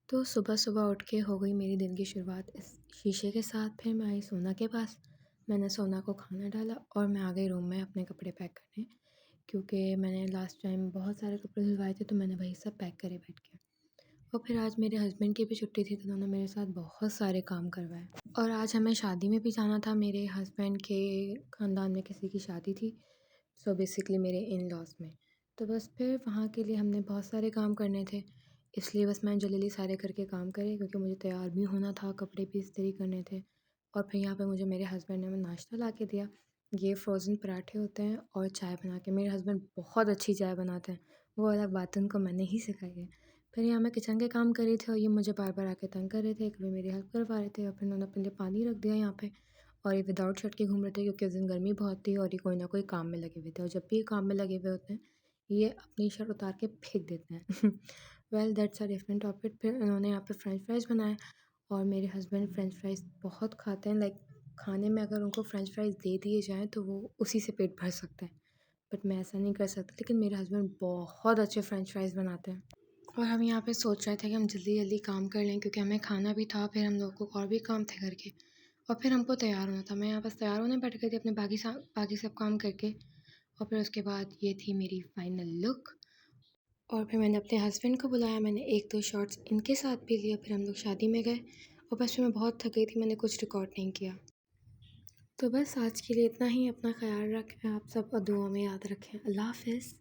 तो सुबह-सुबह उठ के हो गई मेरी दिन की शुरुआत इस शीशे के साथ। फिर मैं आई सोना के पास, मैंने सोना को खाना डाला और मैं आ गई रूम में अपने कपड़े पैक करने, क्योंकि मैंने लास्ट टाइम बहुत सारे कपड़े धुलवाए थे तो मैंने वही सब पैक करे बैठ के। और फिर आज मेरे हस्बैंड की भी छुट्टी थी तो उन्होंने मेरे साथ बहुत सारे काम करवाए और आज हमें शादी में भी जाना था। मेरे हस्बैंड के ख़ानदान में किसी की शादी थी, सो बेसिकली मेरे इन-लॉज़ में। तो बस फिर वहाँ के लिए हमने बहुत सारे काम करने थे, इसलिए बस मैंने जल्दी-जल्दी सारे करके काम करे क्योंकि मुझे तैयार भी होना था, कपड़े भी इस्त्री करने थे। और फिर यहाँ पे मुझे मेरे हस्बैंड ने नाश्ता ला के दिया। ये फ्रोज़न पराठे होते हैं और चाय बना के। मेरे हस्बैंड बहुत अच्छी चाय बनाते हैं, वो अलग बात है, उनको मैंने ही सिखाई है। फिर यहाँ मैं किचन के काम कर रही थी और ये मुझे बार-बार आके तंग कर रहे थे, कभी मेरी हेल्प करवा रहे थे और फिर उन्होंने अपने लिए पानी रख दिया यहाँ पे। और ये विदाउट शर्ट के घूम रहे थे क्योंकि उस दिन गर्मी बहुत थी और ये कोई ना कोई काम में लगे हुए थे और जब भी ये काम में लगे हुए होते हैं, ये अपनी शर्ट उतार के फेंक देते हैं। Well that's a different topic. फिर इन्होंने यहाँ पे फ्रेंच फ्राइज़ बनाए और मेरे हस्बैंड फ्रेंच फ्राइज़ बहुत खाते हैं। लाइक खाने में अगर उनको फ्रेंच फ्राइज़ दे दिए जाएँ तो वो उसी से पेट भर सकते हैं, बट मैं ऐसा नहीं कर सकती। लेकिन मेरे हस्बैंड बहुत अच्छे फ्रेंच फ्राइज़ बनाते हैं और हम यहाँ पे सोच रहे थे कि हम जल्दी-जल्दी काम कर लें क्योंकि हमें खाना भी था, फिर हम लोगों को और भी काम थे घर के और फिर हमको तैयार होना था। मैं यहाँ बस तैयार होने बैठ गई थी अपने बाकी सब काम करके और फिर उसके बाद ये थी मेरी फाइनल लुक। और फिर मैंने अपने हस्बैंड को बुलाया, मैंने 1-2 शॉट्स इनके साथ भी लिए, फिर हम लोग शादी में गए और बस फिर मैं बहुत थक गई थी, मैंने कुछ रिकॉर्ड नहीं किया। तो बस आज के लिए इतना ही। अपना ख़्याल रखें आप सब और दुआ में याद रखें। अल्लाह हाफ़िज़।